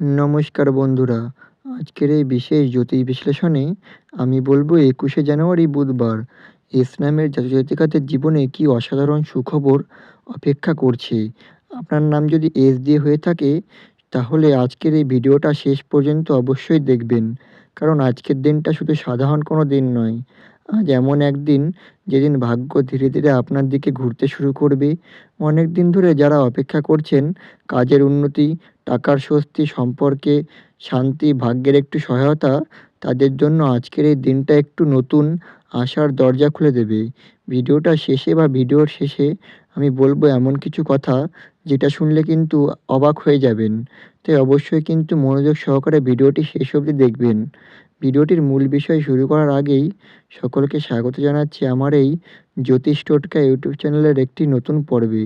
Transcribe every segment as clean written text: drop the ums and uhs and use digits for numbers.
নমস্কার বন্ধুরা, আজকের এই বিশেষ জ্যোতিষ বিশ্লেষণে আমি বলবো ২১শে জানুয়ারি বুধবার ইসলামের জাতিকাদের জীবনে কি অসাধারণ সুখবর অপেক্ষা করছে। আপনার নাম যদি এস দিয়ে হয়ে থাকে তাহলে আজকের এই ভিডিওটা শেষ পর্যন্ত অবশ্যই দেখবেন, কারণ আজকের দিনটা শুধু সাধারণ কোনো দিন নয়। আজ এমন একদিন যেদিন ভাগ্য ধীরে ধীরে আপনার দিকে ঘুরতে শুরু করবে। অনেক দিন ধরে যারা অপেক্ষা করছেন কাজের উন্নতি, টাকার স্বস্তি, সম্পর্কে শান্তি, ভাগ্যের একটু সহায়তা, তাদের জন্য আজকের এই দিনটা একটু নতুন আশার দরজা খুলে দেবে। ভিডিওটা শেষে বা ভিডিওর শেষে আমি বলবো এমন কিছু কথা যেটা শুনলে কিন্তু অবাক হয়ে যাবেন। তাই অবশ্যই কিন্তু মনোযোগ সহকারে ভিডিওটি শেষ অবধি দেখবেন। ভিডিওটির মূল বিষয় শুরু করার আগেই সকলকে স্বাগত জানাচ্ছি আমার এই জ্যোতিষ টোটকা ইউটিউব চ্যানেলের একটি নতুন পর্বে।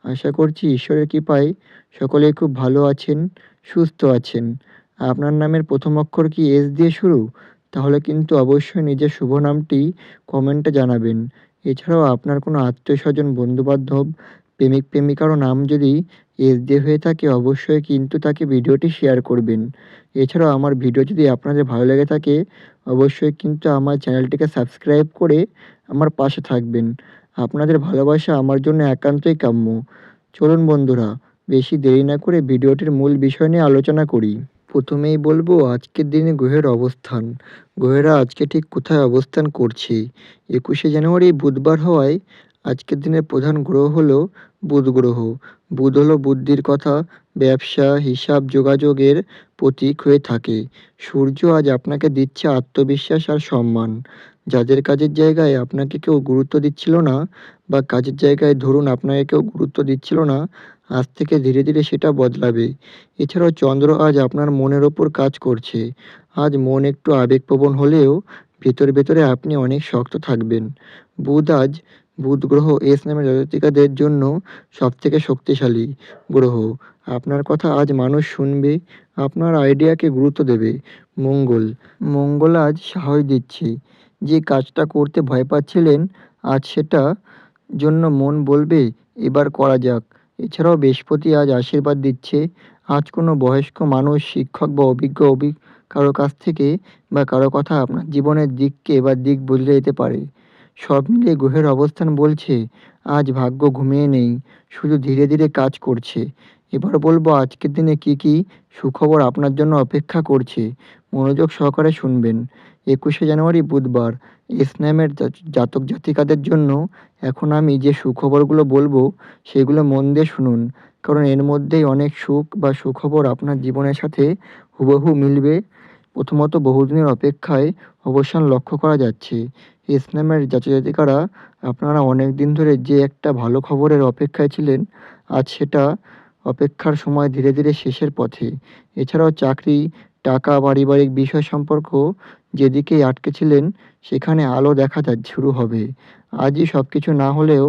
আশা করছি ঈশ্বরের কৃপায় সকলেই খুব ভালো আছেন, সুস্থ আছেন। আপনার নামের প্রথম অক্ষর কি এস দিয়ে শুরু? তাহলে কিন্তু অবশ্যই নিজের শুভ নামটি কমেন্টে জানাবেন। এছাড়াও আপনার কোনো আত্মীয়স্বজন, বন্ধুবান্ধব, প্রেমিক প্রেমিকারও নাম যদি এস দিয়ে হয়ে থাকে অবশ্যই কিন্তু তাকে ভিডিওটি শেয়ার করবেন। এছাড়াও আমার ভিডিও যদি আপনাদের ভালো লেগে থাকে অবশ্যই কিন্তু আমার চ্যানেলটিকে সাবস্ক্রাইব করে আমার পাশে থাকবেন। আপনাদের ভালোবাসা আমার জন্য একান্তই কাম্য। চলুন বন্ধুরা, বেশি দেরি না করে ভিডিওটির মূল বিষয় নিয়ে আলোচনা করি। প্রথমেই বলবো আজকের দিনে গ্রহের অবস্থান। গ্রহেরা আজকে ঠিক কোথায় অবস্থান করছে। ২১শে জানুয়ারি বুধবার হওয়ায় আজকের দিনের প্রধান গ্রহ হলো বুধ গ্রহ। বুধ হলো বুদ্ধির কথা, ব্যবসা, হিসাব, যোগাযোগের প্রতীক হয়ে থাকে। সূর্য আজ আপনাকে দিচ্ছে আত্মবিশ্বাস আর সম্মান। যাদের কাজের জায়গায় আপনাকে কেউ গুরুত্ব দিচ্ছিল না, বা কাজের জায়গায় ধরুন আপনাকে কেউ গুরুত্ব দিচ্ছিল না, আজ থেকে ধীরে ধীরে সেটা বদলাবে। এছাড়াও চন্দ্র আজ আপনার মনের ওপর কাজ করছে। আজ মন একটু আবেগপ্রবণ হলেও ভেতরে ভেতরে আপনি অনেক শক্ত থাকবেন। বুধ গ্রহ এস নামের জাতকের জন্য সবথেকে শক্তিশালী গ্রহ। আপনার কথা আজ মানুষ শুনবে, আপনার আইডিয়াকে গুরুত্ব দেবে। মঙ্গল আজ সাহস দিচ্ছে। যে কাজটা করতে ভয় পাচ্ছিলেন আজ সেটা জন্য মন বলবে এবার করা যাক। এছাড়াও বৃহস্পতি আজ আশীর্বাদ দিচ্ছে। আজ কোনো বয়স্ক মানুষ, শিক্ষক বা অভিজ্ঞ কারো কাছ থেকে বা কারো কথা আপনার জীবনের দিক বদলে যেতে পারে। সব মিলিয়ে গ্রহের অবস্থান বলছে আজ ভাগ্য ঘুমিয়ে নেই, শুধু ধীরে ধীরে কাজ করছে। এবার বলবো আজকের দিনে কি কি সুখবর আপনার জন্য অপেক্ষা করছে। মনোযোগ সহকারে শুনবেন। ২১শে জানুয়ারি বুধবার ইসলামের জাতক জাতিকাদের জন্য এখন আমি যে সুখবরগুলো বলবো সেগুলো মন দিয়ে শুনুন, কারণ এর মধ্যেই অনেক সুখ বা সুখবর আপনার জীবনের সাথে হুবহু মিলবে। প্রথমত, বহুদিনের অপেক্ষায় অবসান লক্ষ্য করা যাচ্ছে। ইসলামের জাতিকারা আপনারা অনেক দিন ধরে যে একটা ভালো খবরের অপেক্ষায় ছিলেন, আজ সেটা অপেক্ষার সময় ধীরে ধীরে শেষের পথে। এছাড়াও চাকরি, টাকা, পারিবারিক বিষয় সম্পর্ক যেদিকেই আটকে ছিলেন সেখানে আলো দেখা শুরু হবে। আজই সব কিছু না হলেও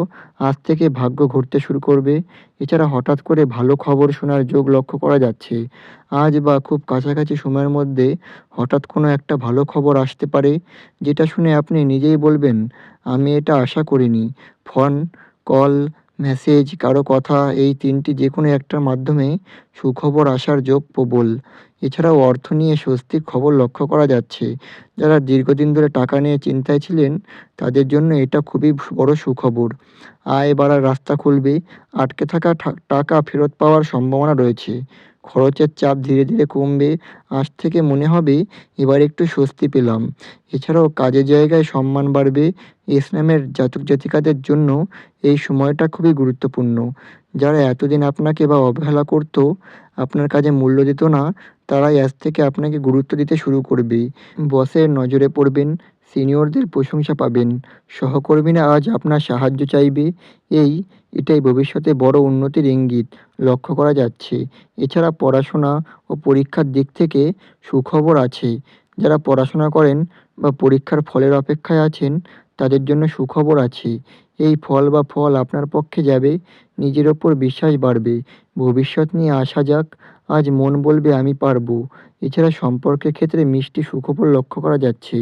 আজ থেকে ভাগ্য ঘুরতে শুরু করবে। এছাড়া হঠাৎ করে ভালো খবর শোনার যোগ লক্ষ্য করা যাচ্ছে। আজ বা খুব কাছাকাছি সময়ের মধ্যে হঠাৎ কোনো একটা ভালো খবর আসতে পারে, যেটা শুনে আপনি নিজেই বলবেন আমি এটা আশা করিনি। ফোন কল, মেসেজ, কারো কথা, এই তিনটি যে কোনো একটার মাধ্যমে সুখবর আসার যোগ প্রবল। এছাড়াও অর্থ নিয়ে স্বস্তির খবর লক্ষ্য করা যাচ্ছে। যারা দীর্ঘদিন ধরে টাকা নিয়ে চিন্তায় ছিলেন তাদের জন্য এটা খুবই বড় সুখবর। আয় বাড়ার রাস্তা খুলবে। আটকে থাকা টাকা ফেরত পাওয়ার সম্ভাবনা রয়েছে। খরচের চাপ ধীরে ধীরে কমবে। আজ থেকে মনে হবে এবার একটু স্বস্তি পেলাম। এছাড়াও কাজের জায়গায় সম্মান বাড়বে। ইসলামের জাতক জাতিকাদের জন্য এই সময়টা খুবই গুরুত্বপূর্ণ। যারা এতদিন আপনাকে বা অবহেলা করত, আপনার কাজে মূল্য দিত না, তারাই আজ থেকে আপনাকে গুরুত্ব দিতে শুরু করবে। বসের নজরে পড়বেন, সিনিয়রদের প্রশংসা পাবেন, সহকর্মীরা আজ আপনার সাহায্য চাইবে। এটাই ভবিষ্যতে বড় উন্নতির ইঙ্গিত লক্ষ্য করা যাচ্ছে। এছাড়া পড়াশোনা ও পরীক্ষার দিক থেকে সুখবর আছে। যারা পড়াশোনা করেন বা পরীক্ষার ফলের অপেক্ষায় আছেন তাদের জন্য সুখবর আছে। এই ফল আপনার পক্ষে যাবে। নিজের ওপর বিশ্বাস বাড়বে। ভবিষ্যৎ নিয়ে আসা যাক। আজ মন বলবে আমি পারবো। এছাড়া সম্পর্কের ক্ষেত্রে মিষ্টি সুখবর লক্ষ্য করা যাচ্ছে।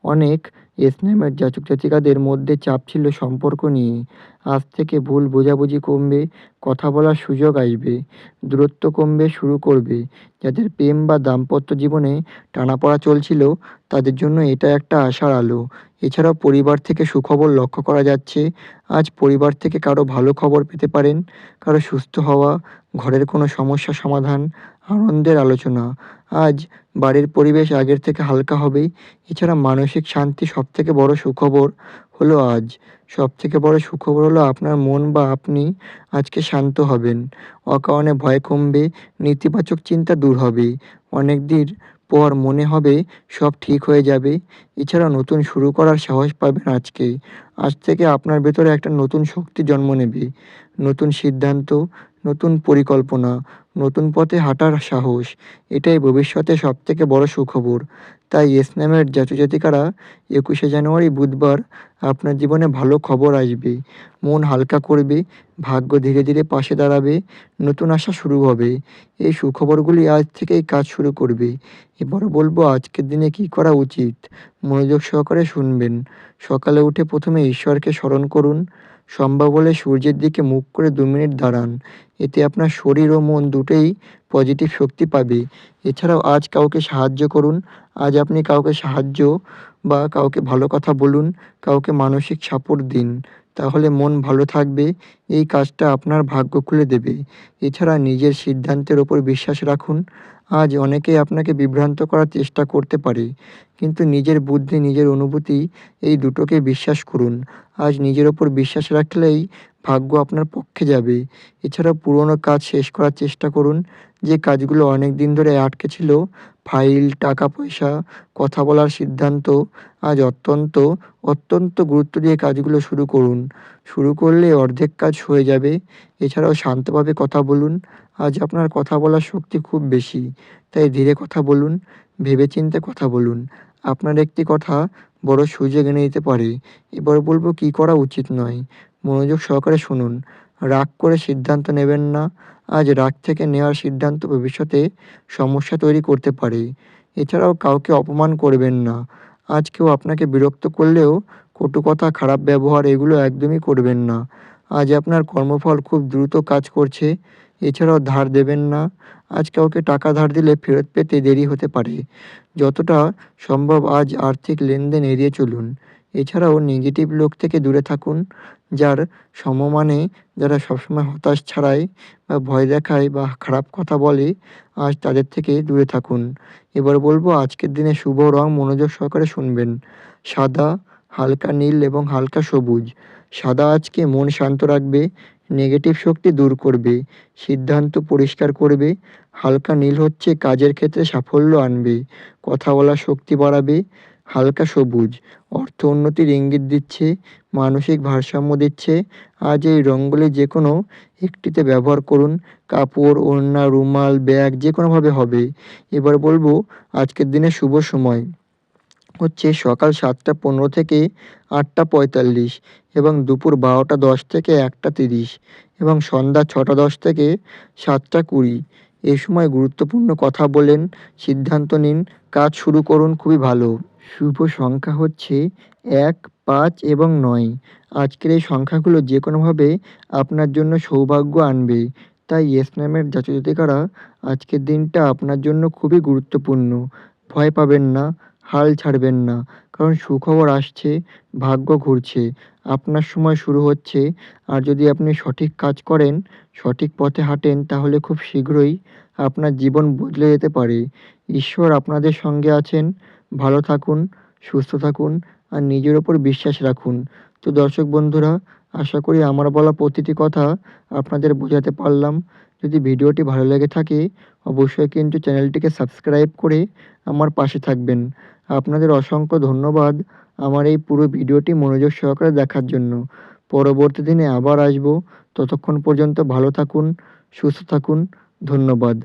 অনেক এস নামের জাতক জাতিকাদের মধ্যে চাপ ছিল সম্পর্ক নিয়ে। আজ থেকে ভুল বোঝাবুঝি কমবে, কথা বলার সুযোগ আসবে, দূরত্ব কমবে শুরু করবে। যাদের প্রেম বা দাম্পত্য জীবনে টানাপড়া চলছিল তাদের জন্য এটা একটা আশার আলো। এছাড়াও পরিবার থেকে সুখবর লক্ষ্য করা যাচ্ছে। আজ পরিবার থেকে কারো ভালো খবর পেতে পারেন, কারো সুস্থ হওয়া, ঘরের কোনো সমস্যা সমাধান, আনন্দের আলোচনা। আজ বাড়ির পরিবেশ আগের থেকে হালকা হবে। এছাড়া মানসিক শান্তি সবথেকে বড় সুখবর হলো আজ। সবথেকে বড় সুখবর হলো আপনার মন বা আপনি আজকে শান্ত হবেন। অকারণে ভয় কমবে, নেতিবাচক চিন্তা দূর হবে। অনেকদিন পর মনে হবে সব ঠিক হয়ে যাবে। এছাড়া নতুন শুরু করার সাহস পাবেন আজকে। আজ থেকে আপনার ভেতরে একটা নতুন শক্তি জন্ম নেবে। নতুন সিদ্ধান্ত, নতুন পরিকল্পনা, নতুন পথে হাঁটার সাহস। এটাই ভবিষ্যতে সবথেকে বড় সুখবর। তাই এস নামের জাতক-জাতিকারা ২১শে জানুয়ারি বুধবার আপনার জীবনে ভালো খবর আসবে। মন হালকা করবে, ভাগ্য ধীরে ধীরে পাশে দাঁড়াবে, নতুন আশা শুরু হবে। এই সুখবরগুলি আজ থেকেই কাজ শুরু করবে। এবার বলবো আজকের দিনে কী করা উচিত। মনোযোগ সহকারে শুনবেন। সকালে উঠে প্রথমে ঈশ্বরকে স্মরণ করুন। সম্ভব হলে সূর্যের দিকে মুখ করে ২ মিনিট দাঁড়ান। এতে আপনার শরীর ও মন দুটোই পজিটিভ শক্তি পাবে। এছাড়াও আজ কাউকে সাহায্য করুন। আজ আপনি কাউকে সাহায্য বা কাউকে ভালো কথা বলুন, কাউকে মানসিক সাপোর্ট দিন। তাহলে মন ভালো থাকবে। এই কাজটা আপনার ভাগ্য খুলে দেবে। এছাড়া নিজের সিদ্ধান্তের ওপর বিশ্বাস রাখুন। আজ অনেকেই আপনাকে বিভ্রান্ত করার চেষ্টা করতে পারে। কিন্তু নিজের বুদ্ধি, নিজের অনুভূতি এই দুটোকে বিশ্বাস করুন। আজ নিজের ওপর বিশ্বাস রাখলেই ভাগ্য আপনার পক্ষে যাবে। এছাড়াও পুরনো কাজ শেষ করার চেষ্টা করুন। যে কাজগুলো অনেক দিন ধরে আটকে ছিল, ফাইল, টাকা-পয়সা, কথা বলার সিদ্ধান্ত, আজ অত্যন্ত গুরুত্ব দিয়ে কাজগুলো শুরু করুন। শুরু করলে অর্ধেক কাজ হয়ে যাবে। এছাড়াও শান্তভাবে কথা বলুন। আজ আপনার কথা বলার শক্তি খুব বেশি। তাই ধীরে কথা বলুন, ভেবেচিন্তে কথা বলুন। আপনার একটি কথা বড় সুযোগ এনে দিতে পারে। এবার বলবো কী করা উচিত নয়। মনোযোগ সহকারে শুনুন। রাগ করে সিদ্ধান্ত নেবেন না। আজ রাগ থেকে নেওয়ার সিদ্ধান্ত ভবিষ্যতে সমস্যা তৈরি করতে পারে। এছাড়াও কাউকে অপমান করবেন না। আজ কেউ আপনাকে বিরক্ত করলেও কটু কথা, খারাপ ব্যবহার এগুলো একদমই করবেন না। আজ আপনার কর্মফল খুব দ্রুত কাজ করছে। এছাড়াও ধার দেবেন না। আজ কাউকে টাকা ধার দিলে ফেরত পেতে দেরি হতে পারে। যতটা সম্ভব আজ আর্থিক লেনদেন এড়িয়ে চলুন। এছাড়াও নেগেটিভ লোক থেকে দূরে থাকুন। যার সমমানে যারা সবসময় হতাশ ছড়ায় বা ভয় দেখায় বা খারাপ কথা বলে, আজ তাদের থেকে দূরে থাকুন। এবার বলবো আজকের দিনে শুভ রং মনোযোগ সহকারে শুনবেন। সাদা, হালকা নীল এবং হালকা সবুজ। সাদা আজকে মন শান্ত রাখবে, নেগেটিভ শক্তি দূর করবে, সিদ্ধান্ত পরিষ্কার করবে। হালকা নীল হচ্ছে কাজের ক্ষেত্রে সাফল্য আনবে, কথা বলার শক্তি বাড়াবে। হালকা সবুজ অর্থ উন্নতির ইঙ্গিত দিচ্ছে, মানসিক ভারসাম্য দিচ্ছে। আজ এই রঙগুলি যেকোনো একটিতে ব্যবহার করুন। কাপড়, ওড়না, রুমাল, ব্যাগ যেকোনোভাবে হবে। এবার বলবো আজকের দিনের শুভ সময় হচ্ছে সকাল ৭টা ১৫ থেকে ৮টা ৪৫ এবং দুপুর ১২টা ১০ থেকে ১টা ৩০ এবং সন্ধ্যা ৬টা ১০ থেকে ৭টা ২০। এই সময় গুরুত্বপূর্ণ কথা বলেন, সিদ্ধান্ত নিন, কাজ শুরু করুন খুবই ভালো। শুভ সংখ্যা হচ্ছে ১, ৫ এবং ৯। আজকের এই সংখ্যাগুলো যেকোনোভাবে আপনার জন্য সৌভাগ্য আনবে। তাই ইয়েস নামের জাতক-জাতিকারা আজকের দিনটা আপনার জন্য খুবই গুরুত্বপূর্ণ। ভয় পাবেন না, হাল ছাড়বেন না। কারণ সুখবর আসছে, ভাগ্য ঘুরছে, আপনার সময় শুরু হচ্ছে। আর যদি আপনি সঠিক কাজ করেন, সঠিক পথে হাঁটেন তাহলে খুব শীঘ্রই আপনার জীবন বদলে যেতে পারে। ঈশ্বর আপনাদের সঙ্গে আছেন। ভালো থাকুন, সুস্থ থাকুন আর নিজের ওপর বিশ্বাস রাখুন। তো দর্শক বন্ধুরা, আশা করি আমার বলা প্রতিটি কথা আপনাদের বোঝাতে পারলাম। যদি ভিডিওটি ভালো লেগে থাকে অবশ্যই কিন্তু চ্যানেলটিকে সাবস্ক্রাইব করে আমার পাশে থাকবেন। আপনাদের অসংখ্য ধন্যবাদ আমার এই পুরো ভিডিওটি মনোযোগ সহকারে দেখার জন্য। পরবর্তী দিনে আবার আসবো। ততক্ষণ পর্যন্ত ভালো থাকুন, সুস্থ থাকুন। ধন্যবাদ।